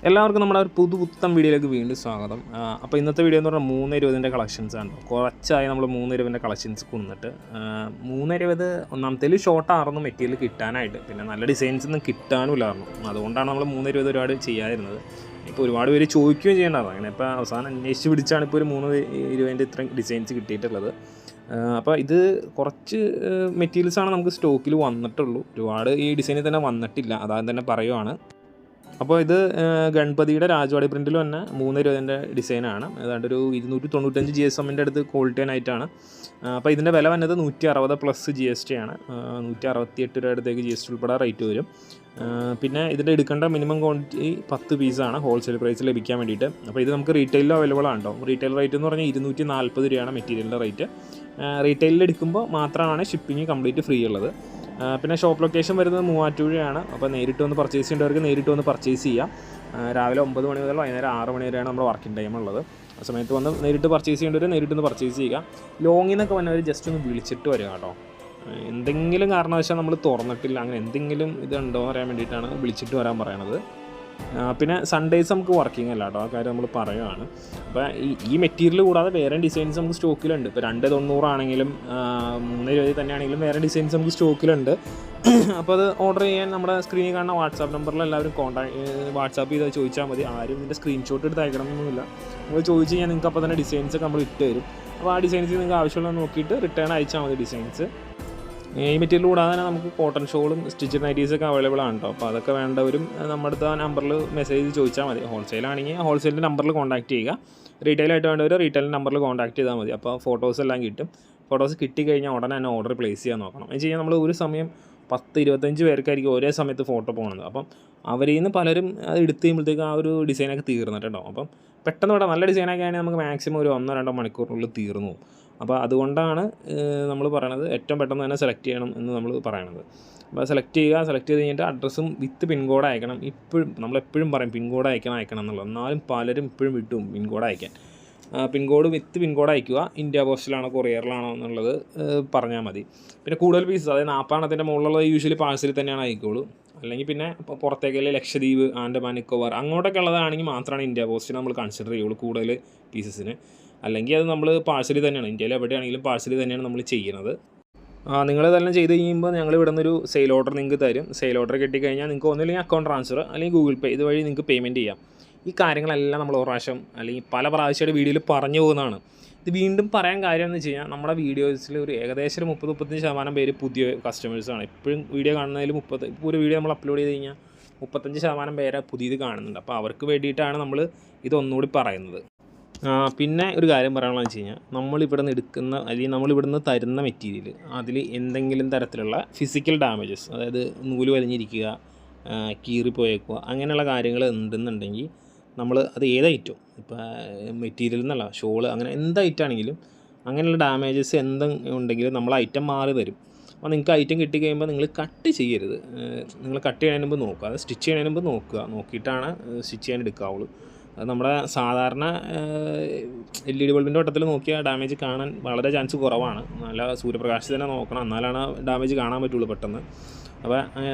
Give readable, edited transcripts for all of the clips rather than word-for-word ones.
എല്ലാവർക്കും നമ്മുടെ ഒരു പുത്തൻ വീഡിയോയിലേക്ക് വീണ്ടും സ്വാഗതം. അപ്പോൾ ഇന്നത്തെ വീഡിയോ എന്ന് പറഞ്ഞാൽ 320 കളക്ഷൻസാണ്. കുറച്ചായി നമ്മൾ 320 കളക്ഷൻസ് കൊണ്ടിട്ട് 320 ഒന്നാമത്തേൽ ഷോർട്ടായിരുന്നു മെറ്റീരിയൽ കിട്ടാനായിട്ട്, പിന്നെ നല്ല ഡിസൈൻസ് ഒന്നും കിട്ടാനുമില്ലായിരുന്നു. അതുകൊണ്ടാണ് നമ്മൾ 320 ഒരുപാട് ചെയ്യാതിരുന്നത്. ഇപ്പോൾ ഒരുപാട് പേര് ചോദിക്കുകയും ചെയ്യേണ്ടതാണ്. അങ്ങനെ ഇപ്പോൾ അവസാനം അന്വേഷിച്ച് പിടിച്ചാണ് ഇപ്പോൾ ഒരു 320 ഇത്രയും ഡിസൈൻസ് കിട്ടിയിട്ടുള്ളത്. അപ്പോൾ ഇത് കുറച്ച് മെറ്റീരിയൽസാണ് നമുക്ക് സ്റ്റോക്കിൽ വന്നിട്ടുള്ളൂ. ഒരുപാട് ഈ ഡിസൈനിൽ തന്നെ വന്നിട്ടില്ല, അതായത് തന്നെ പറയുവാണ്. അപ്പോൾ ഇത് ഗണപതിയുടെ രാജവാടി പ്രിൻറ്റിൽ തന്നെ 320 ഡിസൈനാണ്. ഏതാണ്ട് ഒരു 295 GSMൻ്റെ അടുത്ത് ക്വാളിറ്റി ആയിട്ടാണ്. അപ്പോൾ ഇതിൻ്റെ വില വന്നത് 160 പ്ലസ് GST ആണ്. 168 രൂപ അടുത്തേക്ക് GST ഉൾപ്പെടെ റേറ്റ് വരും. പിന്നെ ഇതിൻ്റെ എടുക്കേണ്ട മിനിമം ക്വാണ്ടിറ്റി 10 പീസാണ് ഹോൾസെയിൽ പ്രൈസ് ലഭിക്കാൻ വേണ്ടിയിട്ട്. അപ്പോൾ ഇത് നമുക്ക് റീറ്റെയിലിൽ അവൈലബിൾ ആണ് കേട്ടോ. റീറ്റെയിൽ റേറ്റ് എന്ന് പറഞ്ഞാൽ 240 രൂപയാണ് മെറ്റീരിയലിൻ്റെ റേറ്റ്. റീറ്റെയിലിൽ എടുക്കുമ്പോൾ മാത്രമാണ് ഷിപ്പിംഗ് കംപ്ലീറ്റ് ഫ്രീ ഉള്ളത്. പിന്നെ ഷോപ്പ് ലൊക്കേഷൻ വരുന്നത് മൂവാറ്റുപുഴയാണ്. അപ്പോൾ നേരിട്ട് വന്ന് പർച്ചേസ് ചെയ്യേണ്ടവർക്ക് നേരിട്ട് വന്ന് പർച്ചേസ് ചെയ്യാം. രാവിലെ 9 മണി മുതൽ വൈകുന്നേരം 6 മണി വരെയാണ് നമ്മുടെ വർക്കിംഗ് ടൈം ഉള്ളത്. ആ സമയത്ത് വന്ന് നേരിട്ട് പർച്ചേസ് ചെയ്യേണ്ടവർ നേരിട്ട് ഒന്ന് പർച്ചേസ് ചെയ്യുക. ലോങ്ങിൽ നിന്നൊക്കെ വന്നവർ ജസ്റ്റ് ഒന്ന് വിളിച്ചിട്ട് വരിക കേട്ടോ. എന്തെങ്കിലും കാരണവശാൽ നമ്മൾ തുറന്നിട്ടില്ല, അങ്ങനെ എന്തെങ്കിലും ഇതുണ്ടോ എന്ന് അറിയാൻ വേണ്ടിയിട്ടാണ് വിളിച്ചിട്ട് വരാൻ പറയണത്. പിന്നെ സൺഡേയ്സ് നമുക്ക് വർക്കിംഗ് അല്ല കേട്ടോ, ആ കാര്യം നമ്മൾ പറയുകയാണ്. അപ്പോൾ ഈ മെറ്റീരിയൽ കൂടാതെ വേറെ ഡിസൈൻസ് നമുക്ക് സ്റ്റോക്കിലുണ്ട്. ഇപ്പോൾ 290 ആണെങ്കിലും 320 തന്നെയാണെങ്കിലും വേറെ ഡിസൈൻസ് നമുക്ക് സ്റ്റോക്കിലുണ്ട്. അപ്പോൾ അത് ഓർഡർ ചെയ്യാൻ നമ്മുടെ സ്ക്രീനിൽ കാണുന്ന വാട്സാപ്പ് നമ്പറിൽ എല്ലാവരും വാട്സാപ്പ് ചെയ്ത് ചോദിച്ചാൽ മതി. ആരും ഇതിൻ്റെ സ്ക്രീൻഷോട്ട് എടുത്ത് അയക്കണമെന്നൊന്നുമില്ല. നിങ്ങൾ ചോദിച്ചു കഴിഞ്ഞാൽ നിങ്ങൾക്ക് അപ്പോൾ തന്നെ ഡിസൈൻസ് നമ്മൾ ഇട്ട് തരും. അപ്പോൾ ആ ഡിസൈൻസ് നിങ്ങൾക്ക് ആവശ്യമുള്ളത് നോക്കിയിട്ട് റിട്ടേൺ അയച്ചാൽ മതി ഡിസൈൻസ്. ഈ മെറ്റീരിയൽ കൂടാതെ തന്നെ നമുക്ക് കോട്ടൺ ഷോളും സ്റ്റിച്ചഡ് നൈറ്റീസൊക്കെ അവൈലബിൾ ആണ് കേട്ടോ. അപ്പോൾ അതൊക്കെ വേണ്ടവരും നമ്മുടെ അടുത്ത് ആ നമ്പറിൽ മെസ്സേജ് ചോദിച്ചാൽ മതി. ഹോൾസെയിലാണെങ്കിൽ ഹോൾസെയിലിൻ്റെ നമ്പറിൽ കോൺടാക്ട് ചെയ്യുക. റീറ്റെയിലായിട്ട് വേണ്ടവർ റീറ്റെയിൽ നമ്പറിൽ കോൺടാക്ട് ചെയ്താൽ മതി. അപ്പോൾ ഫോട്ടോസ് എല്ലാം കിട്ടും. ഫോട്ടോസ് കിട്ടിക്കഴിഞ്ഞാൽ ഉടനെ തന്നെ ഓർഡർ പ്ലേസ് ചെയ്യാൻ നോക്കണം. എന്ന് വെച്ച് കഴിഞ്ഞാൽ നമ്മൾ ഒരു സമയം 10-25 പേർക്കായിരിക്കും ഒരേ സമയത്ത് ഫോട്ടോ പോകുന്നത്. അപ്പം അവരിൽ നിന്ന് പലരും അത് എടുത്ത് കഴിയുമ്പോഴത്തേക്കും ആ ഒരു ഡിസൈനൊക്കെ തീർന്നിട്ടുണ്ടാവും. അപ്പം പെട്ടെന്ന് ഇവിടെ നല്ല ഡിസൈനൊക്കെ ആണെങ്കിൽ നമുക്ക് മാക്സിമം ഒരു 1-2 മണിക്കൂറിനുള്ളിൽ തീർന്നു. അപ്പോൾ അതുകൊണ്ടാണ് നമ്മൾ പറയണത് ഏറ്റവും പെട്ടെന്ന് തന്നെ സെലക്ട് ചെയ്യണം എന്ന് നമ്മൾ പറയണത്. അപ്പോൾ സെലക്ട് ചെയ്ത് കഴിഞ്ഞിട്ട് അഡ്രസ്സും വിത്ത് പിൻകോഡ് അയക്കണം. ഇപ്പോഴും നമ്മളെപ്പോഴും പറയും പിൻകോഡ് അയക്കണം എന്നുള്ളത്. എന്നാലും പലരും ഇപ്പോഴും വിട്ടും പിൻകോഡ് അയക്കാൻ. പിൻകോഡ് വിത്ത് പിൻകോഡ് അയക്കുക. ഇന്ത്യ പോസ്റ്റിലാണോ കൊറിയറിലാണോ എന്നുള്ളത് പറഞ്ഞാൽ മതി. പിന്നെ കൂടുതൽ പീസസ്, അതായത് 40 മുകളിലുള്ളത് യൂഷ്വലി പാഴ്സലിൽ തന്നെയാണ് അയക്കുള്ളൂ. അല്ലെങ്കിൽ പിന്നെ ഇപ്പോൾ പുറത്തേക്കല്ലേ ലക്ഷദ്വീപ്, ആൻഡമാൻ നിക്കോബാർ അങ്ങോട്ടൊക്കെ ഉള്ളതാണെങ്കിൽ മാത്രമാണ് ഇന്ത്യ പോസ്റ്റിന് നമ്മൾ കൺസിഡർ ചെയ്യുള്ളൂ കൂടുതൽ പീസസിന്. അല്ലെങ്കിൽ അത് നമ്മൾ പാഴ്സലിൽ തന്നെയാണ്, ഇന്ത്യയിൽ എവിടെയാണെങ്കിലും പാഴ്സലിൽ തന്നെയാണ് നമ്മൾ ചെയ്യുന്നത്. നിങ്ങൾ ഇതെല്ലാം ചെയ്ത് കഴിയുമ്പോൾ ഞങ്ങൾ ഇവിടെ നിന്നൊരു സെയിൽ ഓർഡർ നിങ്ങൾക്ക് തരും. സെയിൽ ഓർഡർ കിട്ടിക്കഴിഞ്ഞാൽ നിങ്ങൾക്ക് ഒന്നില്ലെങ്കിൽ അക്കൗണ്ട് ട്രാൻസ്ഫർ അല്ലെങ്കിൽ ഗൂഗിൾ പേ ഇതുവഴി നിങ്ങൾക്ക് പേയ്മെൻറ്റ് ചെയ്യാം. ഈ കാര്യങ്ങളെല്ലാം നമ്മൾ ഒരു പ്രാവശ്യം അല്ലെങ്കിൽ പല പ്രാവശ്യമായിട്ട് വീഡിയോയിൽ പറഞ്ഞു പോകുന്നതാണ്. ഇത് വീണ്ടും പറയാൻ കാര്യം എന്ന് വെച്ച് കഴിഞ്ഞാൽ നമ്മുടെ വീഡിയോസിൽ ഒരു ഏകദേശം 30-35% പേര് പുതിയ കസ്റ്റമേഴ്സാണ്. എപ്പോഴും വീഡിയോ കാണുന്നതിൽ ഇപ്പോൾ ഒരു വീഡിയോ നമ്മൾ അപ്ലോഡ് ചെയ്ത് കഴിഞ്ഞാൽ 35% പേരെ പുതിയത് കാണുന്നുണ്ട്. അപ്പോൾ അവർക്ക് വേണ്ടിയിട്ടാണ് നമ്മൾ ഇതൊന്നുകൂടി പറയുന്നത്. പിന്നെ ഒരു കാര്യം പറയാനുള്ളത് വെച്ച് കഴിഞ്ഞാൽ നമ്മളിവിടെ നിന്ന് എടുക്കുന്ന അല്ലെങ്കിൽ നമ്മളിവിടെ നിന്ന് തരുന്ന മെറ്റീരിയൽ അതിൽ എന്തെങ്കിലും തരത്തിലുള്ള ഫിസിക്കൽ ഡാമേജസ്, അതായത് നൂല് വലിഞ്ഞിരിക്കുക, കീറിപ്പോയേക്കുക, അങ്ങനെയുള്ള കാര്യങ്ങൾ ഉണ്ടെന്നുണ്ടെങ്കിൽ നമ്മൾ അത് ഏത് ഐറ്റം, ഇപ്പോൾ മെറ്റീരിയൽ എന്നല്ല ഷോള് അങ്ങനെ എന്ത് ഐറ്റമാണെങ്കിലും അങ്ങനെയുള്ള ഡാമേജസ് എന്തെങ്കിലും ഉണ്ടെങ്കിലും നമ്മൾ ഐറ്റം മാറി തരും. അപ്പോൾ നിങ്ങൾക്ക് ഐറ്റം കിട്ടിക്കഴിയുമ്പോൾ നിങ്ങൾ കട്ട് ചെയ്യരുത്. നിങ്ങൾ കട്ട് ചെയ്യുന്നതിന് മുമ്പ് നോക്കുക, അത് സ്റ്റിച്ച് ചെയ്യുന്നതിന് മുമ്പ് നോക്കിയിട്ടാണ് സ്റ്റിച്ച് ചെയ്യാൻ എടുക്കാവുള്ളൂ. അത് നമ്മുടെ സാധാരണ LED ബൾബിൻ്റെ വട്ടത്തിൽ നോക്കിയാൽ ഡാമേജ് കാണാൻ വളരെ ചാൻസ് കുറവാണ്. നല്ല സൂര്യപ്രകാശത്തിൽ തന്നെ നോക്കണം, എന്നാലാണ് ഡാമേജ് കാണാൻ പറ്റുള്ളൂ പെട്ടെന്ന്. അപ്പോൾ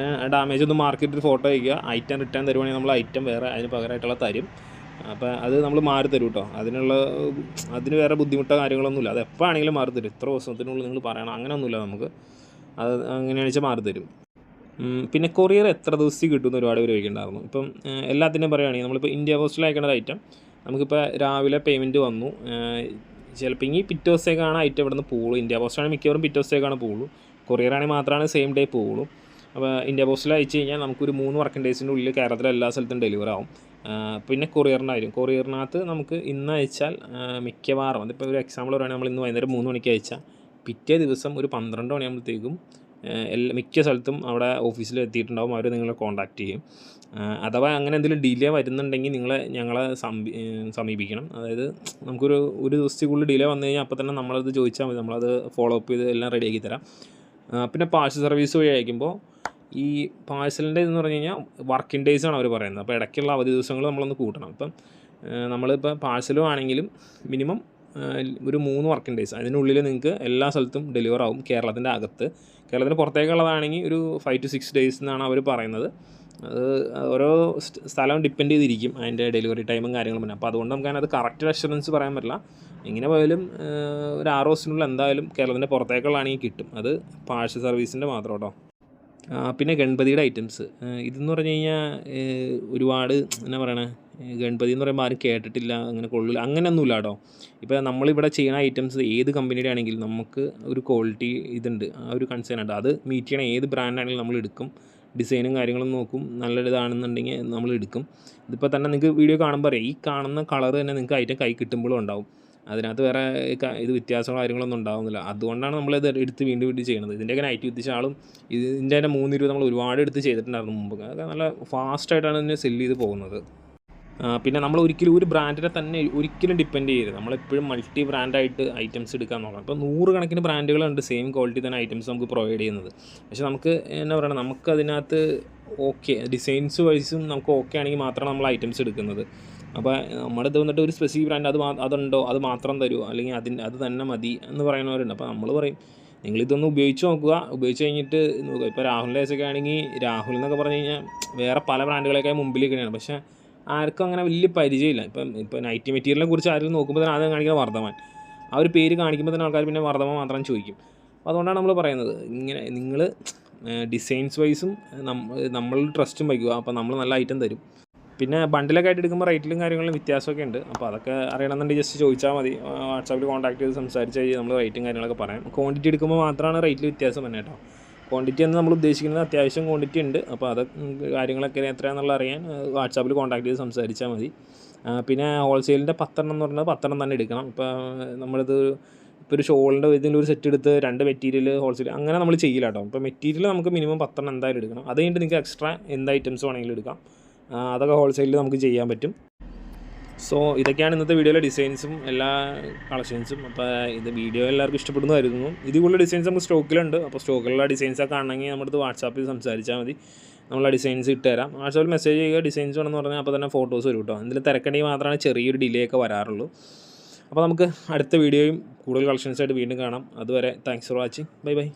ഡാമേജ് ഒന്ന് മാർക്ക് ചെയ്തിട്ട് ഫോട്ടോ അയക്കുക. ഐറ്റം റിട്ടേൺ തരുവാണെങ്കിൽ നമ്മൾ ഐറ്റം വേറെ അതിന് പകരമായിട്ടുള്ള തരും. അപ്പോൾ അത് നമ്മൾ മാറി തരും കേട്ടോ. അതിന് വേറെ ബുദ്ധിമുട്ടോ കാര്യങ്ങളൊന്നുമില്ല. അത് എപ്പോൾ ആണെങ്കിലും മാറി തരും. ഇത്ര ദിവസത്തിനുള്ളിൽ നിങ്ങൾ പറയണം അങ്ങനെയൊന്നുമില്ല. നമുക്ക് അത് അങ്ങനെയാണെന്ന് വെച്ചാൽ മാറി തരും. പിന്നെ കൊറിയർ എത്ര ദിവസത്തിൽ കിട്ടുമെന്ന് ഒരുപാട് പേര് ചോദിക്കുന്നുണ്ടായിരുന്നു. ഇപ്പം എല്ലാത്തിനും പറയുകയാണെങ്കിൽ നമ്മളിപ്പോൾ ഇന്ത്യ പോസ്റ്റിൽ അയക്കേണ്ട ഐറ്റം നമുക്കിപ്പോൾ രാവിലെ പേയ്മെൻറ്റ് വന്നു, ചിലപ്പോൾ ഈ പിറ്റേ ദിവസത്തേക്കാണ് ഐറ്റം ഇവിടെ നിന്ന് പോകുള്ളൂ. ഇന്ത്യ പോസ്റ്റാണെങ്കിൽ മിക്കവാറും പിറ്റേ ദിവസത്തേക്കാണ് പോകുള്ളൂ. കൊറിയറാണെങ്കിൽ മാത്രമാണ് സെയിം ഡേ പോകുള്ളൂ. അപ്പോൾ ഇന്ത്യ പോസ്റ്റിൽ അയച്ചു കഴിഞ്ഞാൽ നമുക്കൊരു 3 വർക്കിംഗ് ഡേയ്സിൻ്റെ ഉള്ളിൽ കേരളത്തിലെ എല്ലാ സ്ഥലത്തും ഡെലിവർ ആവും. പിന്നെ കൊറിയറിനകത്ത് നമുക്ക് ഇന്ന് അയച്ചാൽ മിക്കവാറും, അതിപ്പോൾ ഒരു എക്സാമ്പിൾ പറയുകയാണെങ്കിൽ നമ്മൾ ഇന്ന് വൈകുന്നേരം 3 മണിക്ക് അയച്ചാൽ പിറ്റേ ദിവസം ഒരു 12 മണിയാകുമ്പോഴത്തേക്കും മിക്ക സ്ഥലത്തും അവിടെ ഓഫീസിൽ എത്തിയിട്ടുണ്ടാവും. അവർ നിങ്ങളെ കോൺടാക്റ്റ് ചെയ്യും. അഥവാ അങ്ങനെ എന്തെങ്കിലും ഡിലേ വരുന്നുണ്ടെങ്കിൽ ഞങ്ങളെ സമീപിക്കണം. അതായത് നമുക്കൊരു ദിവസത്തേക്കുള്ളിൽ ഡിലേ വന്നു കഴിഞ്ഞാൽ അപ്പോൾ തന്നെ നമ്മളത് ചോദിച്ചാൽ മതി, നമ്മളത് ഫോളോ അപ്പ് ചെയ്ത് എല്ലാം റെഡിയാക്കി തരാം. പിന്നെ പാഴ്സൽ സർവീസ് വഴി അയക്കുമ്പോൾ ഈ പാഴ്സലിൻ്റെ ഇതെന്ന് പറഞ്ഞു കഴിഞ്ഞാൽ വർക്കിംഗ് ഡേയ്സാണ് അവർ പറയുന്നത്. അപ്പോൾ ഇടയ്ക്കുള്ള അവധി ദിവസങ്ങൾ നമ്മളൊന്ന് കൂട്ടണം. ഇപ്പം നമ്മളിപ്പോൾ പാഴ്സലും ആണെങ്കിലും മിനിമം ഒരു 3 വർക്കിംഗ് ഡേയ്സ് അതിനുള്ളിൽ നിങ്ങൾക്ക് എല്ലാ സ്ഥലത്തും ഡെലിവർ ആവും കേരളത്തിൻ്റെ അകത്ത്. കേരളത്തിന് പുറത്തേക്കുള്ളതാണെങ്കിൽ ഒരു 5 to 6 days എന്നാണ് അവർ പറയുന്നത്. അത് ഓരോ സ്ഥലം ഡിപ്പെൻഡ് ചെയ്തിരിക്കും അതിൻ്റെ ഡെലിവറി ടൈമും കാര്യങ്ങളും പിന്നെ. അപ്പോൾ അതുകൊണ്ട് നമുക്ക് അതിനകത്ത് കറക്റ്റ് അഷുറൻസ് പറയാൻ പറ്റില്ല. എങ്ങനെ പോയാലും ഒരു 6 ദിവസത്തിനുള്ളിൽ എന്തായാലും കേരളത്തിൻ്റെ പുറത്തേക്കുള്ളതാണെങ്കിൽ കിട്ടും. അത് പാഴ്സൽ സർവീസിൻ്റെ മാത്രം കേട്ടോ. പിന്നെ ഗണപതിയുടെ ഐറ്റംസ് ഇതെന്ന് പറഞ്ഞു കഴിഞ്ഞാൽ ഒരുപാട് എന്നാ പറയണേ, ഗണപതി എന്ന് പറയുമ്പോൾ ആരും കേട്ടിട്ടില്ല, അങ്ങനെ കൊള്ളില്ല അങ്ങനെയൊന്നുമില്ല കേട്ടോ. ഇപ്പോൾ നമ്മളിവിടെ ചെയ്യുന്ന ഐറ്റംസ് ഏത് കമ്പനിയുടെ ആണെങ്കിലും നമുക്ക് ഒരു ക്വാളിറ്റി ഇതുണ്ട്, ആ ഒരു കൺസേൺ ഉണ്ട്. അത് മീറ്റ് ചെയ്യണ ഏത് ബ്രാൻഡാണെങ്കിലും നമ്മൾ എടുക്കും. ഡിസൈനും കാര്യങ്ങളും നോക്കും, നല്ലൊരിതാണെന്നുണ്ടെങ്കിൽ നമ്മൾ എടുക്കും. ഇതിപ്പോൾ തന്നെ നിങ്ങൾക്ക് വീഡിയോ കാണുമ്പോൾ അറിയാം, ഈ കാണുന്ന കളർ തന്നെ നിങ്ങൾക്ക് ഐറ്റം കൈ കിട്ടുമ്പോഴും ഉണ്ടാവും. അതിനകത്ത് വേറെ ഇത് വ്യത്യാസങ്ങളോ കാര്യങ്ങളൊന്നും ഉണ്ടാകുന്നില്ല. അതുകൊണ്ടാണ് നമ്മളിത് എടുത്ത് വീണ്ടും വീണ്ടും ചെയ്യുന്നത്. ഇതിൻ്റെയൊക്കെ നൈറ്റ് വിത്തിച്ച ആളും ഇതിൻ്റെ തന്നെ 320 നമ്മൾ ഒരുപാട് എടുത്ത് ചെയ്തിട്ടുണ്ടായിരുന്നു മുമ്പ്. അതൊക്കെ നല്ല ഫാസ്റ്റായിട്ടാണ് ഇതിനെ സെല്ല് ചെയ്ത് പോകുന്നത്. പിന്നെ നമ്മൾ ഒരിക്കലും ഒരു ബ്രാൻഡിനെ തന്നെ ഒരിക്കലും ഡിപ്പെൻഡ് ചെയ്യരുത്. നമ്മളെപ്പോഴും മൾട്ടി ബ്രാൻഡായിട്ട് ഐറ്റംസ് എടുക്കാൻ നോക്കണം. ഇപ്പോൾ 100 കണക്കിന് ബ്രാൻഡുകളുണ്ട് സെയിം ക്വാളിറ്റി തന്നെ ഐറ്റംസ് നമുക്ക് പ്രൊവൈഡ് ചെയ്യുന്നത്. പക്ഷേ നമുക്ക് എന്നാ പറയുക, നമുക്ക് അതിനകത്ത് ഓക്കെ ഡിസൈൻസ് വൈസും നമുക്ക് ഓക്കെ ആണെങ്കിൽ മാത്രമാണ് നമ്മൾ ഐറ്റംസ് എടുക്കുന്നത്. അപ്പോൾ നമ്മുടെ ഇത് വന്നിട്ട് ഒരു സ്പെസിഫിക് ബ്രാൻഡ് അതുണ്ടോ അത് മാത്രം തരുമോ, അല്ലെങ്കിൽ അത് തന്നെ മതി എന്ന് പറയുന്നവരുണ്ട്. അപ്പോൾ നമ്മൾ പറയും നിങ്ങളിതൊന്ന് ഉപയോഗിച്ച് നോക്കുക. ഉപയോഗിച്ച് കഴിഞ്ഞിട്ട് നോക്കുക. ഇപ്പോൾ രാഹുലിൻ്റെ കേസൊക്കെ ആണെങ്കിൽ രാഹുൽ എന്നൊക്കെ പറഞ്ഞു കഴിഞ്ഞാൽ വേറെ പല ബ്രാൻഡുകളൊക്കെ മുമ്പിലേക്കാണ്. പക്ഷേ ആർക്കും അങ്ങനെ വലിയ പരിചയമില്ല. ഇപ്പോൾ നൈറ്റി മെറ്റീരിയലിനെ കുറിച്ച് ആരും നോക്കുമ്പോൾ തന്നെ ആദ്യം കാണിക്കുന്ന വർദ്ധമാൻ, ആ ഒരു പേര് കാണിക്കുമ്പോൾ തന്നെ ആൾക്കാർ പിന്നെ വർദ്ധമാൻ മാത്രം ചോദിക്കും. അപ്പോൾ അതുകൊണ്ടാണ് നമ്മൾ പറയുന്നത്, ഇങ്ങനെ നിങ്ങൾ ഡിസൈൻസ് വൈസും നമ്മൾ ട്രസ്റ്റും വയ്ക്കുക. അപ്പോൾ നമ്മൾ നല്ല ഐറ്റം തരും. പിന്നെ ബണ്ടിലൊക്കെ ആയിട്ട് എടുക്കുമ്പോൾ റേറ്റിലും കാര്യങ്ങളിലും വ്യത്യാസമൊക്കെ ഉണ്ട്. അപ്പോൾ അതൊക്കെ അറിയണമെന്നുണ്ടെങ്കിൽ ജസ്റ്റ് ചോദിച്ചാൽ മതി. വാട്സാപ്പിൽ കോൺടാക്ട് ചെയ്ത് സംസാരിച്ച് കഴിഞ്ഞാൽ നമ്മൾ റേറ്റും കാര്യങ്ങളൊക്കെ പറയാം. ക്വാണ്ടിറ്റി എടുക്കുമ്പോൾ മാത്രമാണ് റേറ്റിൽ വ്യത്യാസം തന്നെ കേട്ടോ. ക്വാണ്ടിറ്റി എന്ന് നമ്മൾ ഉദ്ദേശിക്കുന്നത് അത്യാവശ്യം ക്വാണ്ടിറ്റി ഉണ്ട്. അപ്പോൾ അത് കാര്യങ്ങളൊക്കെ എത്രയാണെന്നുള്ള അറിയാൻ വാട്സാപ്പിൽ കോൺടാക്ട് ചെയ്ത് സംസാരിച്ചാൽ മതി. പിന്നെ ഹോൾസെയിലിൻ്റെ 10 എന്ന് പറഞ്ഞാൽ 10 തന്നെ എടുക്കണം. ഇപ്പോൾ നമ്മളിത് ഇപ്പോൾ ഒരു ഷോളിൻ്റെ ഇതിൻ്റെ ഒരു സെറ്റ് എടുത്ത് 2 മെറ്റീരിയൽ ഹോൾസെയിൽ അങ്ങനെ നമ്മൾ ചെയ്യില്ല കേട്ടോ. ഇപ്പോൾ മെറ്റീരിയൽ നമുക്ക് മിനിമം 10 എന്തായാലും എടുക്കണം. അത് കഴിഞ്ഞിട്ട് നിങ്ങൾക്ക് എക്സ്ട്രാ എന്ത് ഐറ്റംസ് വേണമെങ്കിലും എടുക്കാം. അതൊക്കെ ഹോൾസെയിലിൽ നമുക്ക് ചെയ്യാൻ പറ്റും. സോ ഇതൊക്കെയാണ് ഇന്നത്തെ വീഡിയോയിലെ ഡിസൈൻസും എല്ലാ കളക്ഷൻസും. അപ്പോൾ ഇത് വീഡിയോ എല്ലാവർക്കും ഇഷ്ടപ്പെടുന്നതായിരുന്നു. ഇതിലുള്ള ഡിസൈൻസ് നമുക്ക് സ്റ്റോക്കിലുണ്ട്. അപ്പോൾ സ്റ്റോക്കിലുള്ള ഡിസൈൻസൊക്കെ കാണണമെങ്കിൽ നമ്മുടെ അടുത്ത് വാട്സാപ്പിൽ സംസാരിച്ചാൽ മതി. നമ്മൾ ഡിസൈൻസ് ഇട്ടുതരാം. വാട്സാപ്പിൽ മെസ്സേജ് ചെയ്യുക, ഡിസൈൻസ് വേണമെന്ന് പറഞ്ഞാൽ അപ്പോൾ തന്നെ ഫോട്ടോസ് വരും കേട്ടോ. എന്തെങ്കിലും തിരക്കണമെങ്കിൽ മാത്രമാണ് ചെറിയൊരു ഡിലേ ഒക്കെ വരാറുള്ളൂ. അപ്പോൾ നമുക്ക് അടുത്ത വീഡിയോയും കൂടുതൽ കളക്ഷൻസായിട്ട് വീണ്ടും കാണാം. അതുവരെ thanks for watching. Bye bye.